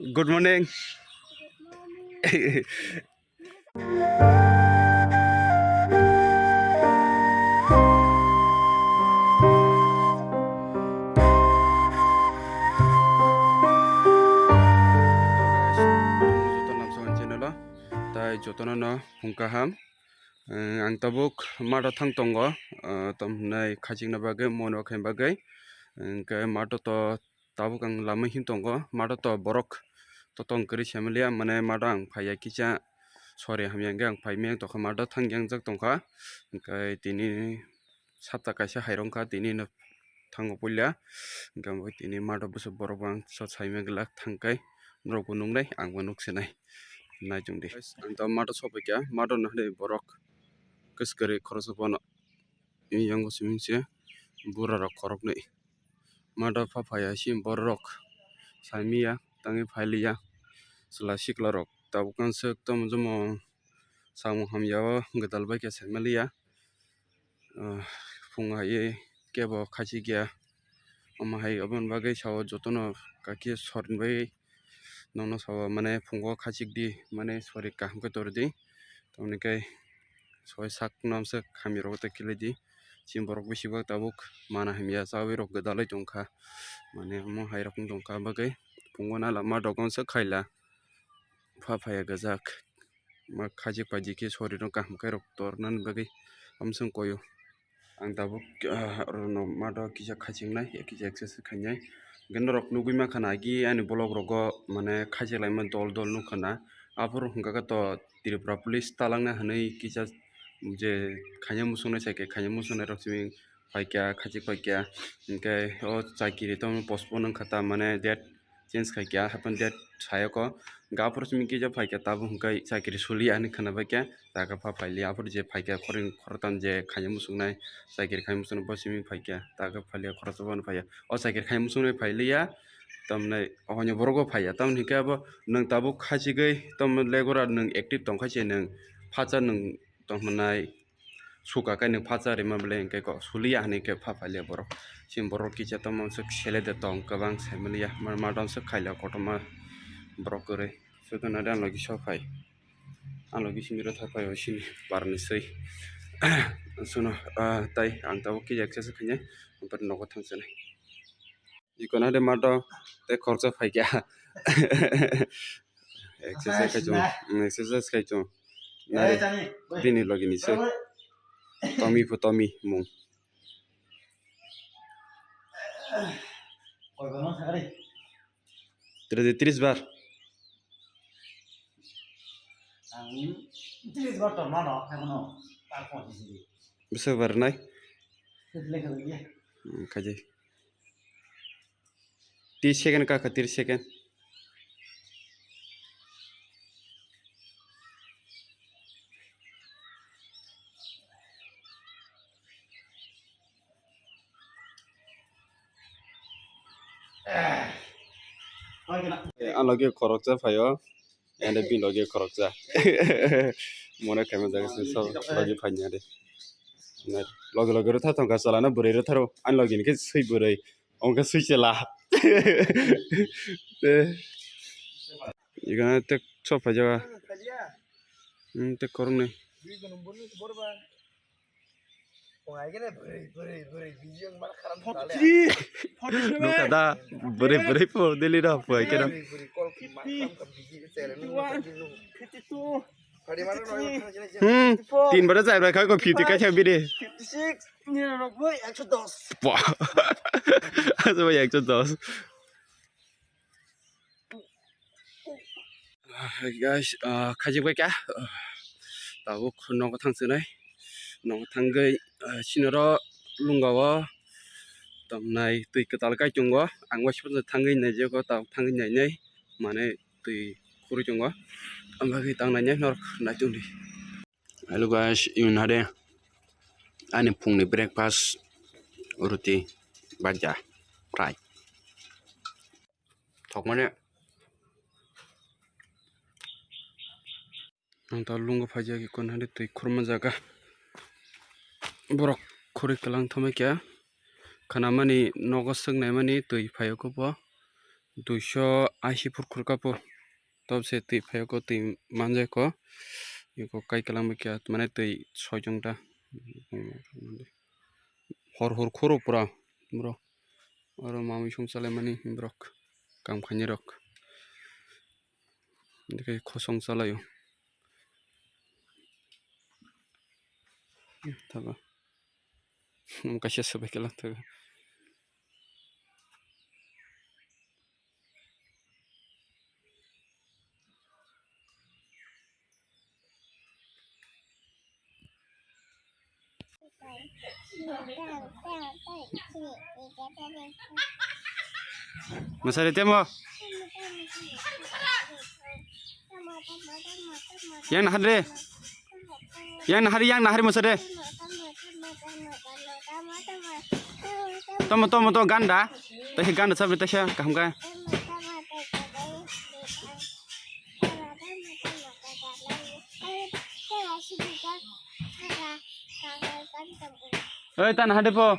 Good morning. Tai jotono no hungkaham ang tabuk mato thang tongo tom nai khaching na bagai mono khaim bagai ke mato to tabuk ang lamai him tongo mato to borok to tong kri shamlia mane mato ang phaya kicha sore hamyang ang phai meng to mato thang yang jak tongkha ke tini sapta kaisa hairongkha tini no thango pulya gambo tini mato busu borok ang so saimeng lak thangkai nrok nungnai ang wanuk senai najungdi ang to mato sopekya mato nahle borok keskari khorosopano yang simingse burara korok nei mato papaya sim borok saimia tangi phailia sala siklarok tabukan sek tom jomo samu hamyawa gadal bai ke semalia funga ye kebo khachi gya amahai abon bagai sawo jotono kaki sorin bai nono sawo mane fungo khachik di mane sori kaham ko tordi tomni kai soi sak namse khamiro te kiledi simborok bisiba tabuk mana hamya sawi rok gadalai tongkha mane mo hairok tongkha bagai fungona lama dokon se khaila phaya gajak ma khajik paji ki sori no kaham kai rok tornan bagai amsung koyo ang tabuk rono mado kisa khachingnai kisa access khainai gendorok nugui ma khana gi ani blog rogo mane khajilai man dol dol nukhana apur hungka to Tripura police talangna hanai kisa je khanya musungna saike khanya musungna rok simi paikya khachik paikya ingke o chakiri to postpone khata mane date change khaikya happen date sayako gapur simi kija paikya tabu hungkai chakiri suli ani khana paikya taga pa paili apur je paikya khoring khortan je khanya musungna chakiri khanya musungna bosimi paikya taga palia khorosaban paikya o chakiri khanya musungna pailiya tamne ohonyo borogo phaya tamni ke abo nang tabu khachigai tam legora nang active tongkhache nang phacha nang tongmanai suka kai nang phacha re mable ke ko suliya hani ke pha phalia borok sim borok kicha tamam se khele de tong kabang semliya mar madam se khaila kotoma borok kore sudana dan logi sopai an logi simira thapai osin barni sei suno tai ang tabu ki access khanye amper nogo thangchane ikona de mato te khorcha phaikya exercise kaicho nare dini logini se Tommy mung Terus 30 bar 30 বার তো মানো এখনো তার পৌঁছেছি bisa bar nai লেখা দিয়ে kaje 30 second ka 30 second an lagi korokja phayo ande bin lagi korokja mone kame jaga so lagi phanya de lagi ro tha tongka chala na bure ro tharo an lagi ni ke sei bure onka sei chela igana te chopa jaga te korong ne Nuka da bere po deli da po ai kena. 3 bada jai rai khai ko 50 ka chabi de. 56 99 110 Wah. Asa ba 110. Guys, khajik bai ka. Tabu khno ko thang sunai. Nong thanggai sinoro lungawa tamnai tui ketal kai chungwa angwa sipun thangai nai je ko ta thangai nai nai mane tui khuru chungwa ambagi tang nai nor na chungdi. Hello guys, yun hade ani phungni breakfast roti baja fry thok mane nang ta lunga phaja ki kon hade tui khurma jaga borok khuri kalang thome kya khana mani nogo sung nai mani tui phayo ko bo 280 furkur po top se tui phayo ko tui manje ko iko kai kalam kya mane tui 6 jong ta hor khoro pura bro aro mami songsalai mani brok kam khani rok dikai khosong salayo taga kasih sebekela taga masare temo yang nahari masare tomo ganda tahi ganda sabre tasha kaham ka tan hade po